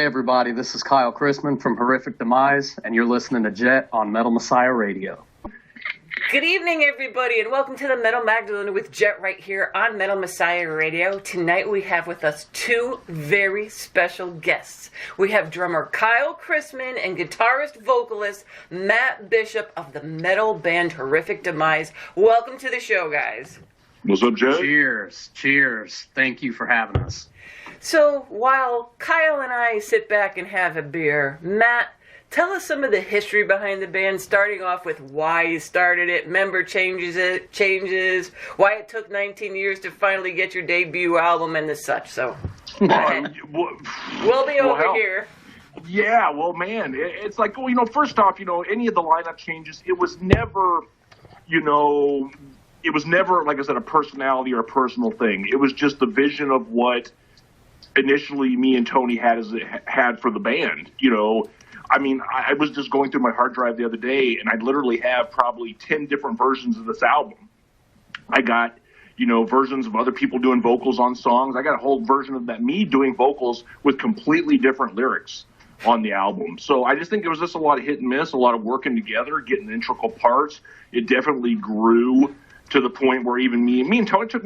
everybody, this is Kyle Christman from Horrific Demise, and you're listening to Jet on Metal Messiah Radio. Good evening, everybody, and welcome to the Metal Magdalene with Jet right here on Metal Messiah Radio. Tonight we have with us two very special guests. We have drummer Kyle Christman and guitarist vocalist Matt Bishop of the metal band Horrific Demise. Welcome to the show, guys. What's up, Jet? Cheers, cheers. Thank you for having us. So while Kyle and I sit back and have a beer, Matt, tell us some of the history behind the band, starting off with why you started it, member changes, why it took 19 years to finally get your debut album and the such. So we'll be over here. Yeah, well, man, it's like, first off, any of the lineup changes, it was never, like I said, a personality or a personal thing. It was just the vision of what initially me and Tony had for the band. I was just going through my hard drive the other day, and I literally have probably 10 different versions of this album. I got, versions of other people doing vocals on songs. I got a whole version of me doing vocals with completely different lyrics on the album. So I just think it was just a lot of hit and miss, a lot of working together, getting integral parts. It definitely grew to the point where even me and Tony, took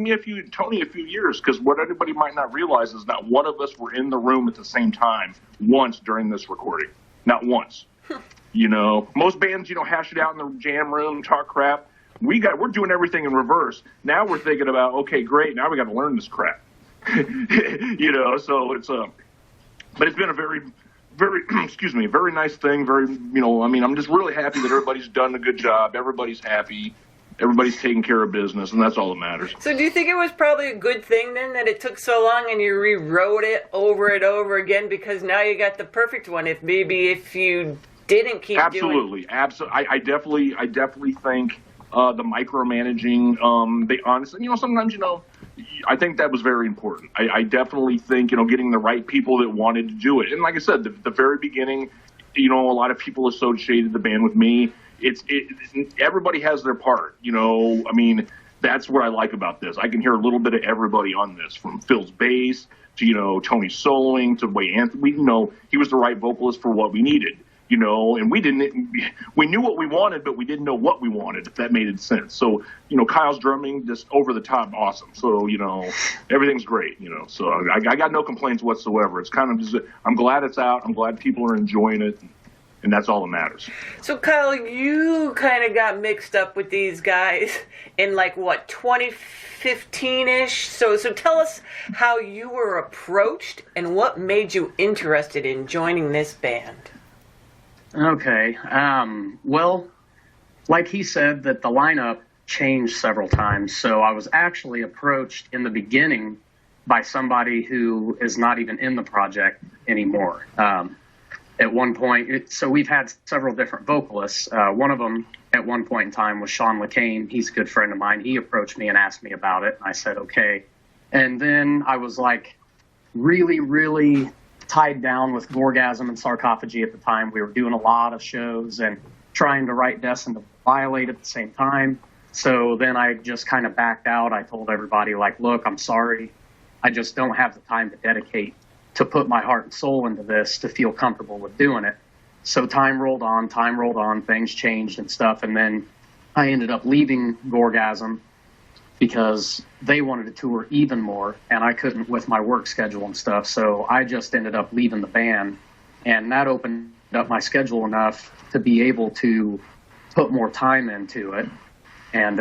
Tony a few years, because what everybody might not realize is not one of us were in the room at the same time once during this recording. Not once. Most bands, hash it out in the jam room, talk crap. We're doing everything in reverse. Now we're thinking about, okay, great, now we got to learn this crap. So it's but it's been a very, very, very nice thing. I'm just really happy that everybody's done a good job. Everybody's happy. Everybody's taking care of business, and that's all that matters. So do you think it was probably a good thing, then, that it took so long and you rewrote it over and over again, because now you got the perfect one, if you didn't keep Absolutely. I definitely think the micromanaging, they honestly, sometimes, I think that was very important. I definitely think, getting the right people that wanted to do it. And like I said, the very beginning, a lot of people associated the band with me. Everybody has their part, that's what I like about this. I can hear a little bit of everybody on this, from Phil's bass to, Tony soloing to way Anthony, he was the right vocalist for what we needed, and we knew what we wanted, but we didn't know what we wanted, if that made sense. So, Kyle's drumming, just over the top awesome. So, everything's great, so I got no complaints whatsoever. It's kind of just, I'm glad it's out. I'm glad people are enjoying it. And that's all that matters. So, Kyle, you kind of got mixed up with these guys in, 2015-ish? So tell us how you were approached and what made you interested in joining this band. Okay. Well, like he said, that the lineup changed several times. So I was actually approached in the beginning by somebody who is not even in the project anymore. At one point, so we've had several different vocalists. One of them at one point in time was Sean LeCain. He's a good friend of mine. He approached me and asked me about it. And I said, okay. And then I was really, really tied down with GORGASM and Sarcophagy at the time. We were doing a lot of shows and trying to write Death and Violate at the same time. So then I just kind of backed out. I told everybody, look, I'm sorry. I just don't have the time to dedicate to put my heart and soul into this to feel comfortable with doing it. So time rolled on, things changed and stuff, and then I ended up leaving GORGASM because they wanted to tour even more, and I couldn't with my work schedule and stuff, so I just ended up leaving the band, and that opened up my schedule enough to be able to put more time into it. And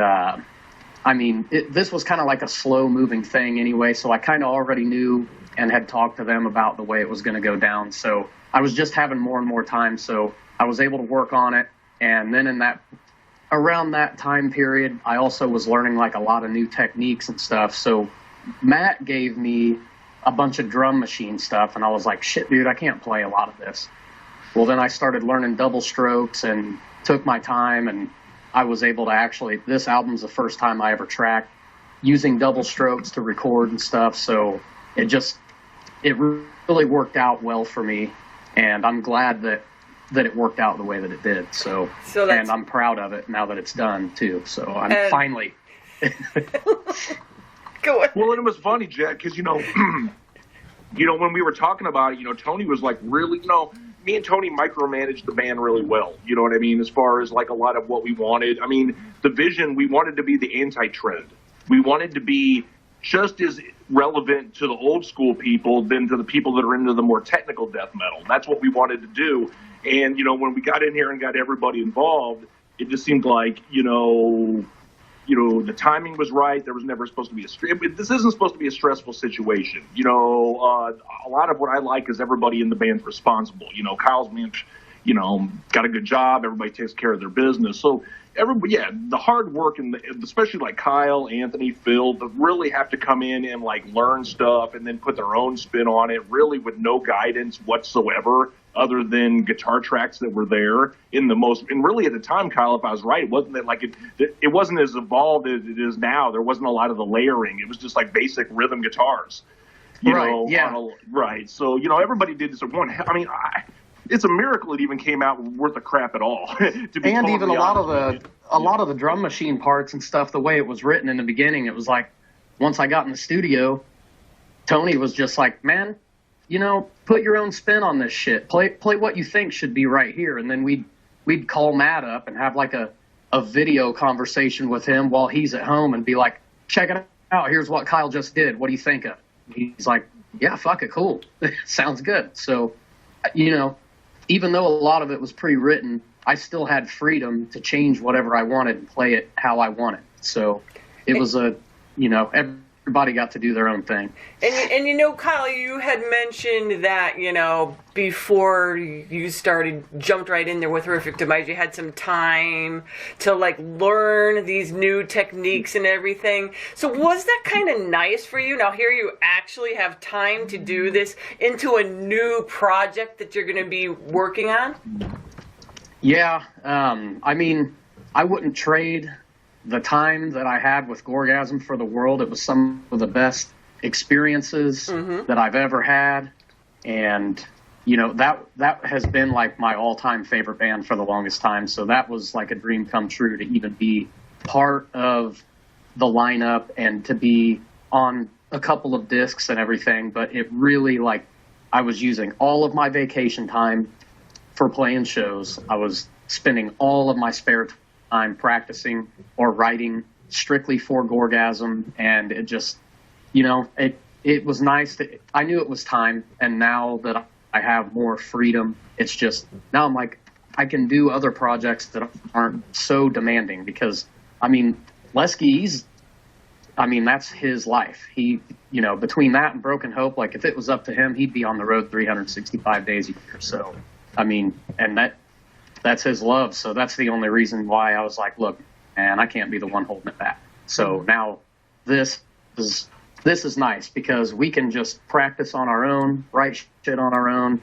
this was kind of like a slow-moving thing anyway, so I kind of already knew and had talked to them about the way it was going to go down. So I was just having more and more time, so I was able to work on it. And then around that time period, I also was learning a lot of new techniques and stuff. So Matt gave me a bunch of drum machine stuff, and I was like, shit, dude, I can't play a lot of this. Well, then I started learning double strokes and took my time, and I was able to this album's the first time I ever tracked using double strokes to record and stuff. So it really worked out well for me, and I'm glad that it worked out the way that it did. So and I'm proud of it now that it's done too. So I'm finally. Go on. Well, and it was funny, Jet, because when we were talking about it, Tony was like really, me and Tony micromanaged the band really well. You know what I mean? As far as like a lot of what we wanted. I mean, the vision, we wanted to be the anti-trend. We wanted to be just as relevant to the old school people than to the people that are into the more technical death metal. That's what we wanted to do. And, when we got in here and got everybody involved, it just seemed like, the timing was right. There was never supposed to be this isn't supposed to be a stressful situation. A lot of what I like is everybody in the band's responsible. Kyle's man, got a good job. Everybody takes care of their business. So the hard work and especially like Kyle, Anthony, Phil, they really have to come in and like learn stuff and then put their own spin on it, really with no guidance whatsoever, other than guitar tracks that were there and really at the time, Kyle, if I was right, it wasn't as evolved as it is now. There wasn't a lot of the layering. It was just like basic rhythm guitars. Right. So, everybody did this at one. I mean, it's a miracle it even came out worth a crap at all. To be and totally even a lot of the drum machine parts and stuff, the way it was written in the beginning, it was like, once I got in the studio, Tony was just like, man, put your own spin on this shit. Play what you think should be right here. And then we'd call Matt up and have like a video conversation with him while he's at home and be like, check it out. Here's what Kyle just did. What do you think of it? He's like, yeah, fuck it. Cool. Sounds good. So, even though a lot of it was pre-written, I still had freedom to change whatever I wanted and play it how I wanted. So it was everybody got to do their own thing. And Kyle, you had mentioned that, before you jumped right in there with Horrific Demise, you had some time to learn these new techniques and everything. So was that kind of nice for you? Now here you actually have time to do this into a new project that you're going to be working on? Yeah. I mean, I wouldn't trade the time that I had with GORGASM for the world. It was some of the best experiences that I've ever had. And, that has been like my all-time favorite band for the longest time. So that was like a dream come true to even be part of the lineup and to be on a couple of discs and everything. But it really I was using all of my vacation time for playing shows. I was spending all of my spare time practicing or writing strictly for GORGASM, and it just, it was nice. I knew it was time, and now that I have more freedom, it's just, now I'm like, I can do other projects that aren't so demanding because, Lesky, that's his life. He, between that and Broken Hope, if it was up to him, he'd be on the road 365 days a year. So, and that's his love. So that's the only reason why I was like, look, man, I can't be the one holding it back. So now this is nice because we can just practice on our own, write shit on our own,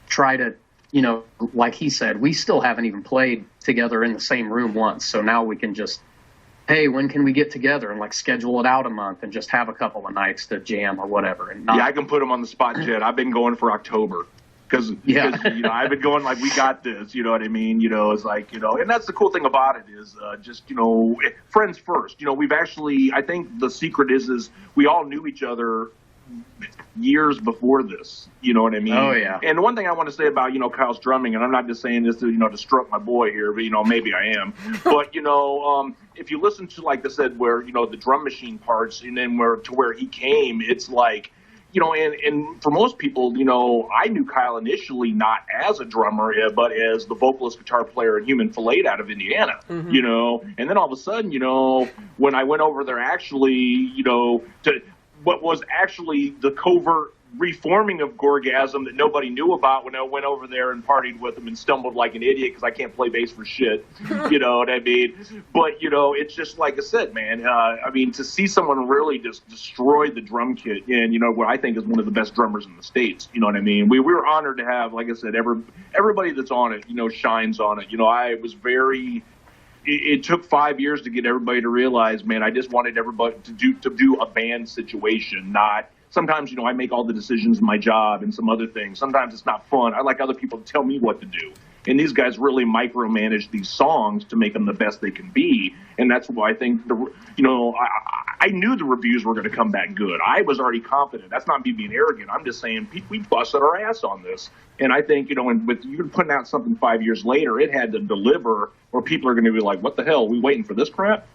try to, like he said, we still haven't even played together in the same room once. So now we can just, hey, when can we get together and schedule it out a month and just have a couple of nights to jam or whatever. And I can put them on the spot, Jed. I've been going for October. Because I've been going we got this, you know what I mean? It's and that's the cool thing about it is just, friends first. We've actually, I think the secret is we all knew each other years before this, you know what I mean? Oh, yeah. And one thing I want to say about, Kyle's drumming, and I'm not just saying this to, to stroke my boy here, but, maybe I am. But, if you listen to, like I said, where, the drum machine parts and then where he came, it's like, and for most people, I knew Kyle initially not as a drummer, but as the vocalist guitar player in Human Filleted out of Indiana, and then all of a sudden, when I went over there actually, to what was actually the covert reforming of GORGASM that nobody knew about when I went over there and partied with them and stumbled like an idiot because I can't play bass for shit. You know what I mean? But, it's just like I said, man, to see someone really just destroy the drum kit and, what I think is one of the best drummers in the States, you know what I mean? We were honored to have, like I said, everybody that's on it, shines on it. I was very... It took 5 years to get everybody to realize, man, I just wanted everybody to do a band situation, not... Sometimes, I make all the decisions in my job and some other things. Sometimes it's not fun. I like other people to tell me what to do. And these guys really micromanage these songs to make them the best they can be. And that's why I think, I knew the reviews were going to come back good. I was already confident. That's not me being arrogant. I'm just saying we busted our ass on this. And I think, and with you putting out something 5 years later, it had to deliver, or people are going to be like, what the hell? Are we waiting for this crap?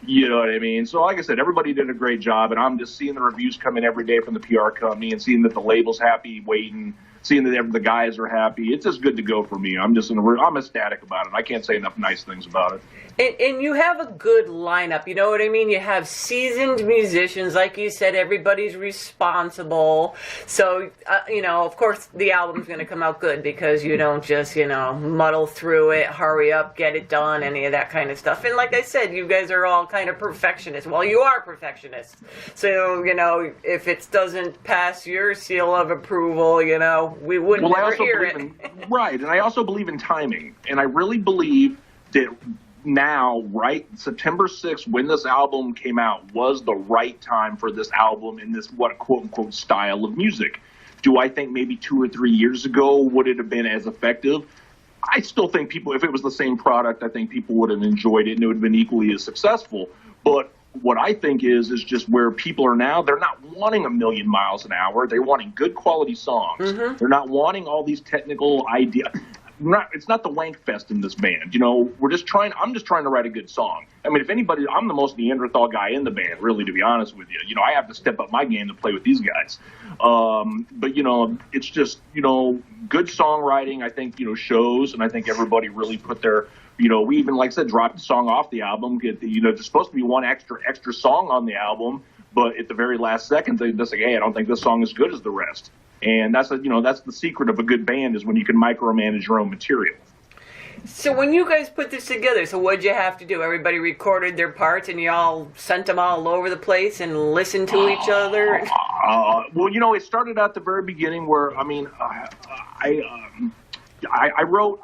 You know what I mean? So like I said, everybody did a great job, and I'm just seeing the reviews come in every day from the PR company and seeing that the label's happy, waiting, seeing that the guys are happy. It's just good to go for me. I'm ecstatic about it. I can't say enough nice things about it. And you have a good lineup, you know what I mean? You have seasoned musicians, like you said, everybody's responsible. So, of course, the album's going to come out good because you don't just, muddle through it, hurry up, get it done, any of that kind of stuff. And like I said, you guys are all kind of perfectionists. Well, you are perfectionists. So, if it doesn't pass your seal of approval, we wouldn't ever hear it. Right, and I also believe in timing. And I really believe that now, right, September 6th, when this album came out, was the right time for this album in this, quote-unquote, style of music. Do I think maybe 2 or 3 years ago would it have been as effective? I still think people, if it was the same product, I think people would have enjoyed it and it would have been equally as successful. But what I think is just where people are now, they're not wanting a million miles an hour. They're wanting good quality songs. Mm-hmm. They're not wanting all these technical ideas. It's not the wank fest in this band. I'm just trying to write a good song. I mean, if anybody, I'm the most Neanderthal guy in the band, really, to be honest with you. I have to step up my game to play with these guys. But it's just, good songwriting, I think, shows, and I think everybody really put their, we even, like I said, dropped the song off the album. There's supposed to be one extra song on the album, but at the very last second, they just say, hey, I don't think this song is as good as the rest. And that's the secret of a good band is when you can micromanage your own material. So when you guys put this together, so what'd you have to do? Everybody recorded their parts and you all sent them all over the place and listened to each other? Well, it started out the very beginning where, I wrote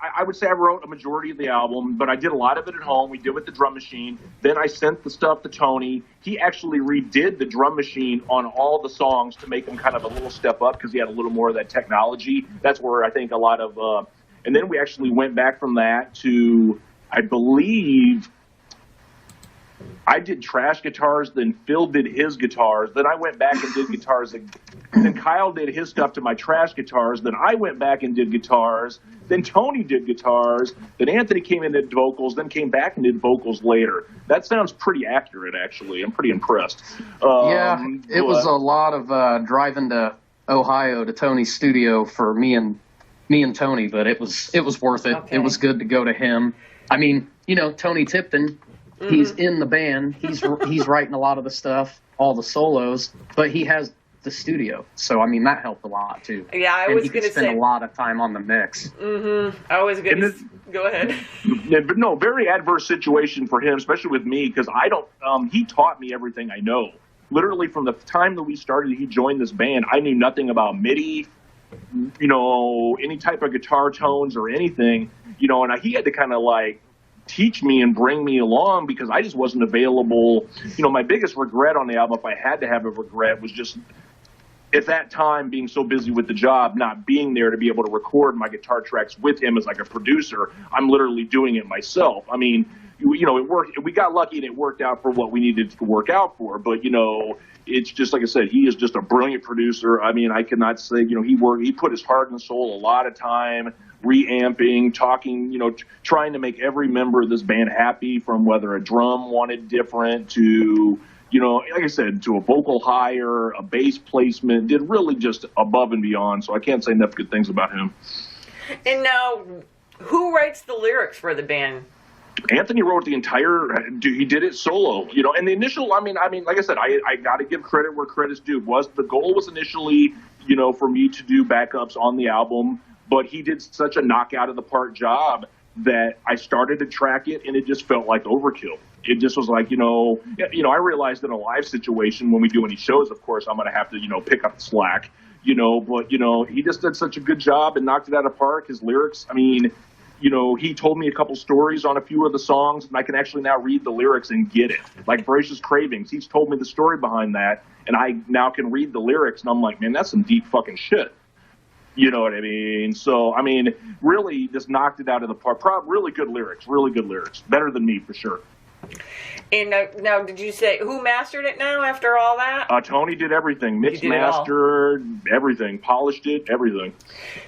a majority of the album, but I did a lot of it at home. We did it with the drum machine. Then I sent the stuff to Tony. He actually redid the drum machine on all the songs to make them kind of a little step up because he had a little more of that technology. That's where I think a lot of and then we actually went back from that to, I believe, I did trash guitars, then Phil did his guitars, then I went back and did guitars, and then Kyle did his stuff to my trash guitars, then I went back and did guitars, then Tony did guitars, then Anthony came in and did vocals, then came back and did vocals later. That sounds pretty accurate, actually. I'm pretty impressed. It was a lot of driving to Ohio to Tony's studio for me and Tony, but it was worth it. Okay. It was good to go to him. I mean, Tony Tipton, he's in the band. He's writing a lot of the stuff, all the solos, but he has the studio. So, I mean, that helped a lot, too. Yeah, I was going to say. He could spend a lot of time on the mix. Mm-hmm. I was going to go ahead. But no, very adverse situation for him, especially with me, because he taught me everything I know. Literally, from the time that we started, he joined this band, I knew nothing about MIDI, any type of guitar tones or anything, and he had to kind of teach me and bring me along because I just wasn't available. My biggest regret on the album, if I had to have a regret, was just at that time being so busy with the job, not being there to be able to record my guitar tracks with him as like a producer. I'm literally doing it myself. I mean, it worked. We got lucky and it worked out for what we needed to work out for. But, it's just, like I said, he is just a brilliant producer. I mean, I cannot say, he put his heart and soul a lot of time reamping, talking, trying to make every member of this band happy, from whether a drum wanted different to, like I said, to a vocal hire, a bass placement, did really just above and beyond. So I can't say enough good things about him. And now, who writes the lyrics for the band? Anthony wrote the entire, he did it solo, and the initial, I mean, like I said, I got to give credit where credit's due. The goal was initially, for me to do backups on the album, but he did such a knockout of the park job that I started to track it and it just felt like overkill. It just was like, I realized in a live situation when we do any shows, of course, I'm going to have to, pick up the slack, but, he just did such a good job and knocked it out of the park. His lyrics, I mean, he told me a couple stories on a few of the songs, and I can actually now read the lyrics and get it. Like Voracious Cravings, he's told me the story behind that, and I now can read the lyrics, and I'm like, man, that's some deep fucking shit. You know what I mean? So, I mean, really just knocked it out of the park. Really good lyrics. Better than me, for sure. And now, did you say who mastered it now after all that? Tony did everything. Mixed, did mastered, everything. Polished it, everything.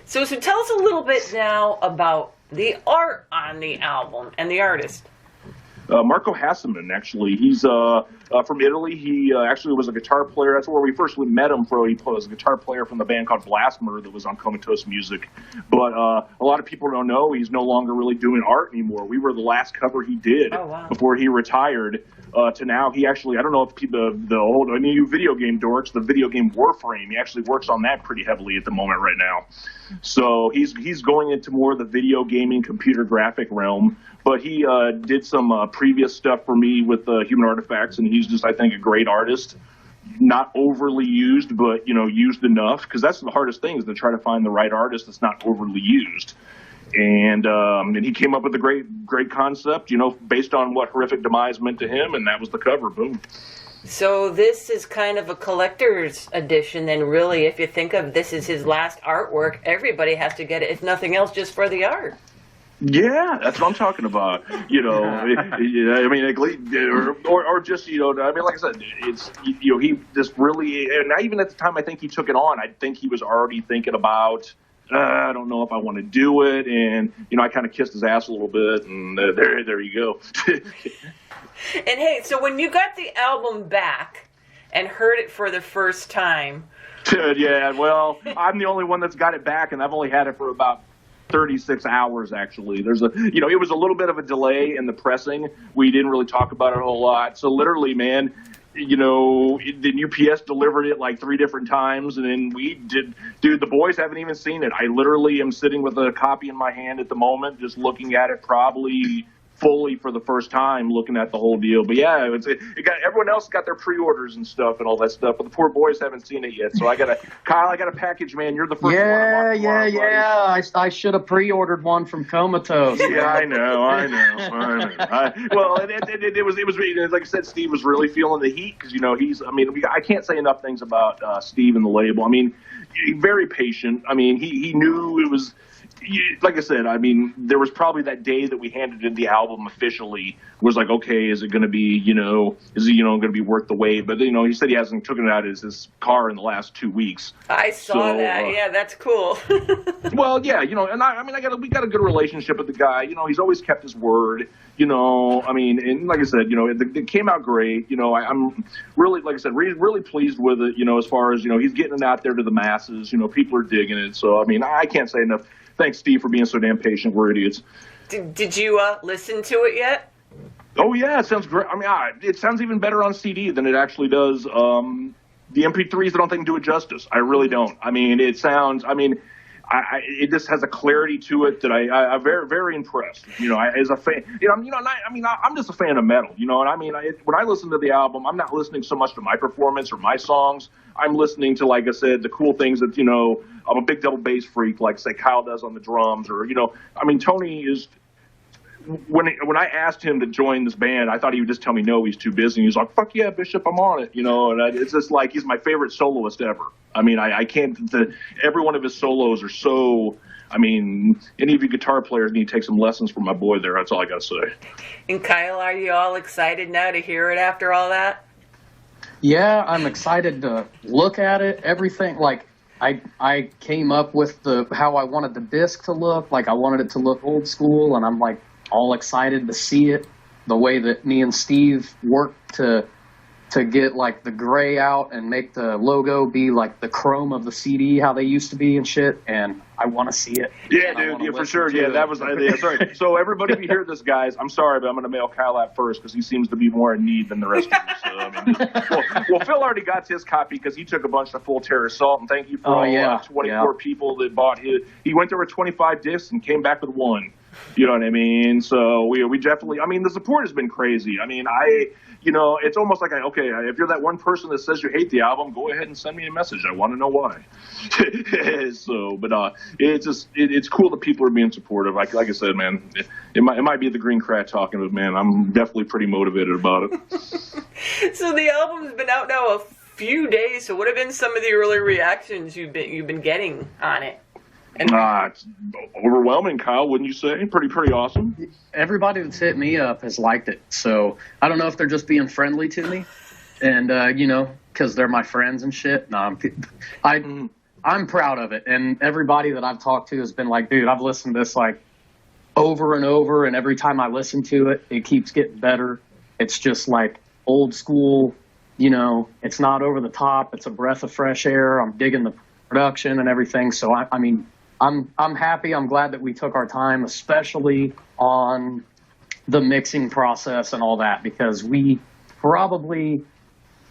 So tell us a little bit now about the art on the album and the artist. Marco Hasseman, actually. He's from Italy. He actually was a guitar player. That's where we first met him. He was a guitar player from the band called Blasphemer that was on Comatose Music. But a lot of people don't know he's no longer really doing art anymore. We were the last cover he did before he retired. To now, he actually, I don't know if the old new video game dorks, the video game Warframe, he actually works on that pretty heavily at the moment right now. So he's going into more of the video gaming computer graphic realm. But he did some previous stuff for me with Human Artifacts, and he's just, I think, a great artist. Not overly used, but, used enough, because that's the hardest thing, is to try to find the right artist that's not overly used. And he came up with a great concept, based on what Horrific Demise meant to him, and that was the cover. Boom. So this is kind of a collector's edition, and really, if you think of this as his last artwork, everybody has to get it, if nothing else, just for the art. Yeah, that's what I'm talking about. I mean, or just, like I said, it's, he just really, and even at the time I think he took it on, I think he was already thinking about, I don't know if I want to do it, and, I kind of kissed his ass a little bit, and there you go. And hey, so when you got the album back and heard it for the first time. Yeah, well, I'm the only one that's got it back, and I've only had it for about 36 hours, actually. There's it was a little bit of a delay in the pressing. We didn't really talk about it a whole lot. So literally, man, the UPS delivered it like 3 different times, and then we did. Dude, the boys haven't even seen it. I literally am sitting with a copy in my hand at the moment, just looking at it probably fully for the first time, looking at the whole deal. But yeah, everyone else got their pre-orders and stuff and all that stuff, but the poor boys haven't seen it yet. So Kyle, I got a package, man. You're the first one. Yeah. I should have pre-ordered one from Comatose. Yeah, I know. Well, it was like I said, Steve was really feeling the heat because I can't say enough things about Steve and the label. I mean, very patient. I mean, he knew it was. Like I said, I mean, there was probably that day that we handed in the album officially was like, okay, is it going to be, is it, going to be worth the wait? But, he said he hasn't taken it out of his car in the last 2 weeks. I saw that. Yeah, that's cool. Well, yeah, and we got a good relationship with the guy. He's always kept his word. I mean, and like I said, it came out great. I'm really, like I said, really pleased with it, as far as, he's getting it out there to the masses. People are digging it. So, I mean, I can't say enough. Thanks, Steve, for being so damn patient. We're idiots. Did you listen to it yet? Oh, yeah, it sounds great. I mean, it sounds even better on CD than it actually does. The MP3s, I don't think do it justice. I really don't. I mean, it sounds, it just has a clarity to it that I'm very, very impressed. As a fan, I'm just a fan of metal. And I mean, when I listen to the album, I'm not listening so much to my performance or my songs. I'm listening to, like I said, the cool things that, I'm a big double bass freak, like say Kyle does on the drums, or I mean, Tony is. When I asked him to join this band, I thought he would just tell me no, he's too busy. He's like, "Fuck yeah, Bishop, I'm on it," And it's just like he's my favorite soloist ever. I mean, I can't. Every one of his solos are so. I mean, any of you guitar players need to take some lessons from my boy there. That's all I got to say. And Kyle, are you all excited now to hear it after all that? Yeah, I'm excited to look at it. Everything, like I came up with how I wanted the disc to look. Like I wanted it to look old school, and I'm like all excited to see it. The way that me and Steve worked to get like the gray out and make the logo be like the chrome of the CD, how they used to be and shit. And I want to see it. Yeah, dude, yeah, for sure. Yeah, that was sorry. So everybody, if you hear this, guys, I'm sorry, but I'm going to mail Kyle out first because he seems to be more in need than the rest of us. So, I mean, well, Phil already got his copy because he took a bunch of Full Terror Assault, and thank you for 24 people that bought his. He went there with 25 discs and came back with 1. You know what I mean? So we definitely. I mean, the support has been crazy. I mean, it's almost like if you're that one person that says you hate the album, go ahead and send me a message. I want to know why. So, but it's cool that people are being supportive. Like I said, man, it might be the green crat talking, but man, I'm definitely pretty motivated about it. So the album's been out now a few days. So what have been some of the early reactions you've been getting on it? It's overwhelming, Kyle, wouldn't you say? Pretty awesome. Everybody that's hit me up has liked it. So I don't know if they're just being friendly to me and, because they're my friends and shit. No, I'm proud of it. And everybody that I've talked to has been like, dude, I've listened to this like over and over. And every time I listen to it, it keeps getting better. It's just like old school, it's not over the top. It's a breath of fresh air. I'm digging the production and everything. So I'm happy. I'm glad that we took our time, especially on the mixing process and all that, because we probably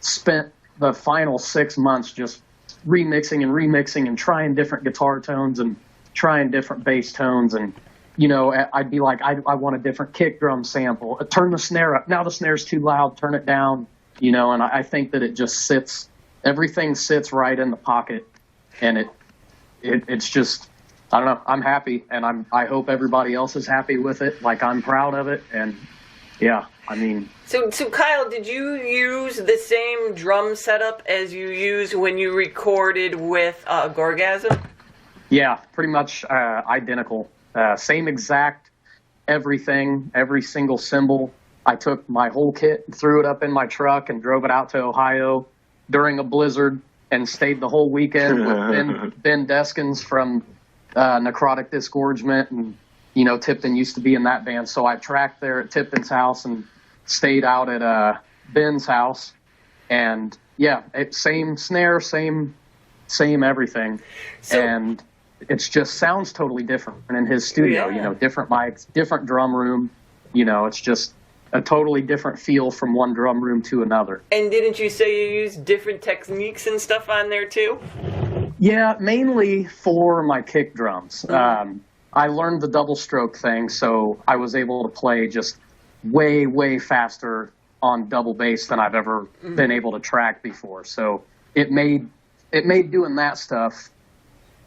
spent the final 6 months just remixing and trying different guitar tones and trying different bass tones. And, I'd be like, I want a different kick drum sample. Turn the snare up. Now the snare's too loud. Turn it down, and I think that it just everything sits right in the pocket. And it's just, I don't know. I'm happy, and I hope everybody else is happy with it. Like, I'm proud of it, and yeah, So Kyle, did you use the same drum setup as you used when you recorded with GORGASM? Yeah, pretty much identical. Same exact everything, every single cymbal. I took my whole kit, threw it up in my truck, and drove it out to Ohio during a blizzard, and stayed the whole weekend with Ben Deskins from Necrotic Disgorgement, and Tipton used to be in that band, so I tracked there at Tipton's house and stayed out at Ben's house, and yeah, same snare, same everything, and it just sounds totally different in his studio. Different mics, different drum room. It's just a totally different feel from one drum room to another. And didn't you say you used different techniques and stuff on there too? Yeah, mainly for my kick drums. I learned the double stroke thing, so I was able to play just way, way faster on double bass than I've ever been able to track before. So it made doing that stuff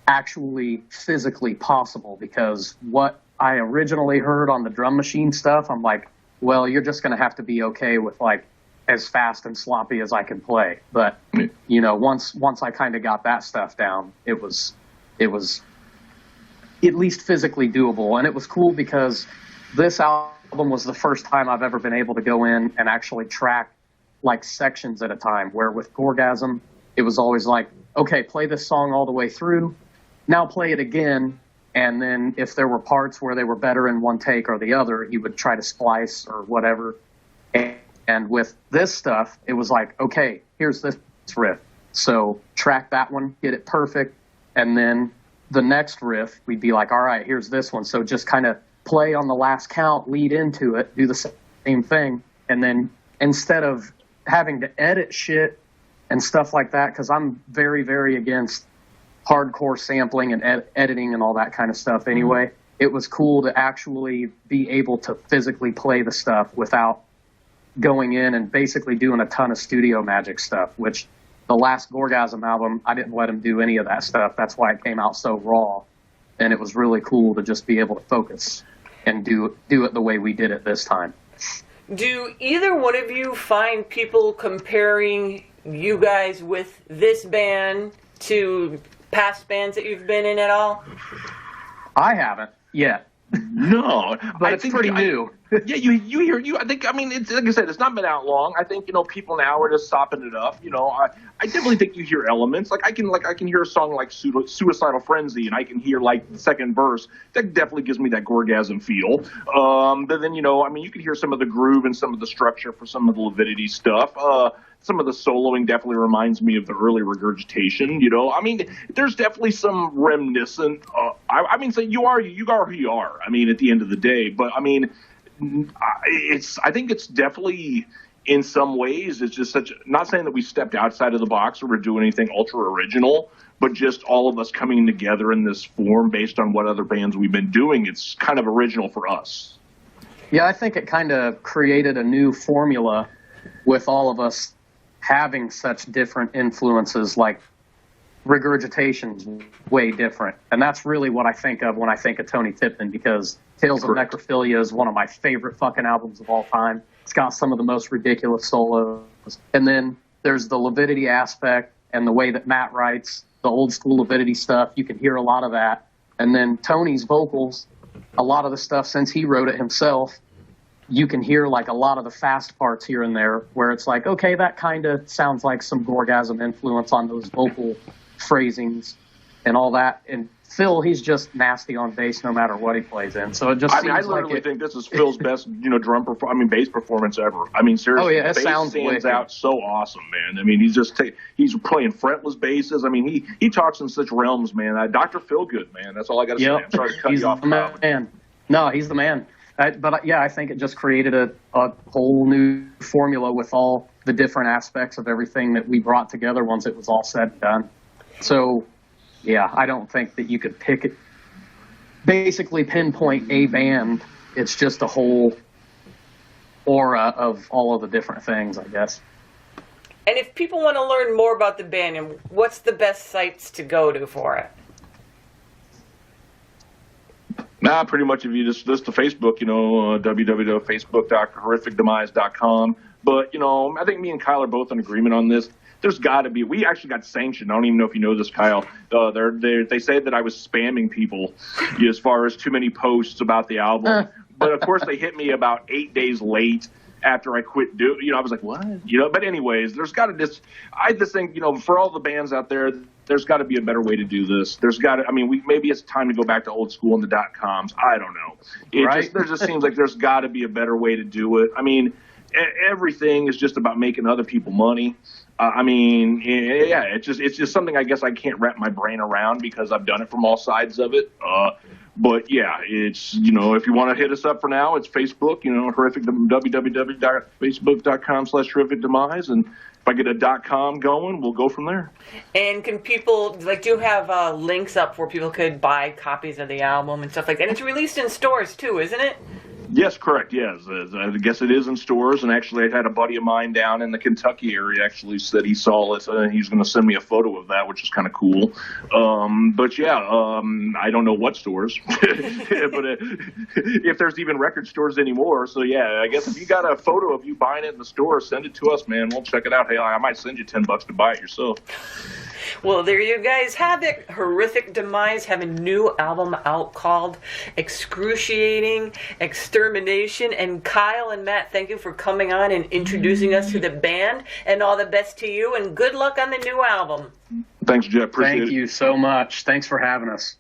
actually physically possible, because what I originally heard on the drum machine stuff, I'm like, well, you're just going to have to be okay with like as fast and sloppy as I can play. But, once I kind of got that stuff down, it was at least physically doable. And it was cool because this album was the first time I've ever been able to go in and actually track like sections at a time, where with GORGASM, it was always like, okay, play this song all the way through, now play it again. And then if there were parts where they were better in one take or the other, he would try to splice or whatever. And with this stuff, it was like, okay, here's this riff. So track that one, get it perfect. And then the next riff, we'd be like, all right, here's this one. So just kind of play on the last count, lead into it, do the same thing. And then instead of having to edit shit and stuff like that, because I'm very, very against hardcore sampling and editing and all that kind of stuff anyway, it was cool to actually be able to physically play the stuff without going in and basically doing a ton of studio magic stuff, which the last GORGASM album, I didn't let him do any of that stuff. That's why it came out so raw. And it was really cool to just be able to focus and do it the way we did it this time. Do either one of you find people comparing you guys with this band to past bands that you've been in at all? I haven't yet. No, but it's pretty new. Yeah, you hear I think, it's like I said, it's not been out long. I think people now are just sopping it up. I definitely think you hear elements. I can hear a song like Suicidal Frenzy, and I can hear like the second verse. That definitely gives me that GORGASM feel. But then you can hear some of the groove and some of the structure for some of the Lividity stuff. Some of the soloing definitely reminds me of the early Regurgitation. There's definitely some reminiscent. So you are who you are. At the end of the day, but I think it's definitely, in some ways, it's just not saying that we stepped outside of the box or we're doing anything ultra original, but just all of us coming together in this form based on what other bands we've been doing. It's kind of original for us. Yeah, I think it kind of created a new formula with all of us having such different influences. Like Regurgitation's way different, and that's really what I think of when I think of Tony Tipton, because Tales of Necrophilia is one of my favorite fucking albums of all time. It's got some of the most ridiculous solos, and then there's the Lividity aspect and the way that Matt writes the old school Lividity stuff. You can hear a lot of that, And then Tony's vocals, a lot of the stuff, since he wrote it himself, you can hear like a lot of the fast parts here and there where it's like, okay, that kind of sounds like some Gorgasm influence on those vocal phrasings and all that. And Phil, he's just nasty on bass no matter what he plays in. So it just seems I literally like think this is Phil's best, bass performance ever. I mean, seriously, Oh, yeah, it the bass sounds stands wicked. out so awesome, man. I mean, he's playing fretless basses. I mean, he talks in such realms, man. Dr. Feelgood, man. That's all I got to say. I'm sorry to cut he's you off. the man. No, he's the man. I think it just created a whole new formula with all the different aspects of everything that we brought together once it was all said and done. So, yeah, I don't think that you could basically pinpoint a band. It's just a whole aura of all of the different things, I guess. And if people want to learn more about the band, what's the best sites to go to for it? Nah, pretty much if you just list to Facebook, www.facebook.horrificdemise.com. But, I think me and Kyle are both in agreement on this. There's got to be. We actually got sanctioned. I don't even know if you know this, Kyle. They say that I was spamming people as far as too many posts about the album. But, of course, they hit me about 8 days late after I quit doing. I was like, what? But anyways, there's got to just – I just think, for all the bands out there, there's got to be a better way to do this. There's got to – maybe it's time to go back to old school and the .coms. I don't know. There just seems like there's got to be a better way to do it. I mean, everything is just about making other people money. It's just something I guess I can't wrap my brain around because I've done it from all sides of it. But yeah, it's, if you want to hit us up for now, it's Facebook, www.facebook.com/horrificdemise. And if I get a .com going, we'll go from there. And can people, do you have links up where people could buy copies of the album and stuff like that? And it's released in stores too, isn't it? Yes, correct. Yes, I guess it is in stores. And actually, I had a buddy of mine down in the Kentucky area actually said he saw it, and he's going to send me a photo of that, which is kind of cool. I don't know what stores, but if there's even record stores anymore. So yeah, I guess if you got a photo of you buying it in the store, send it to us, man. We'll check it out. Hey, I might send you $10 to buy it yourself. Well, there you guys have it. Horrific Demise have a new album out called Excruciating Extermination. And Kyle and Matt, thank you for coming on and introducing us to the band. And all the best to you, and good luck on the new album. Thanks, Jeff. Appreciate it. Thank you so much. Thanks for having us.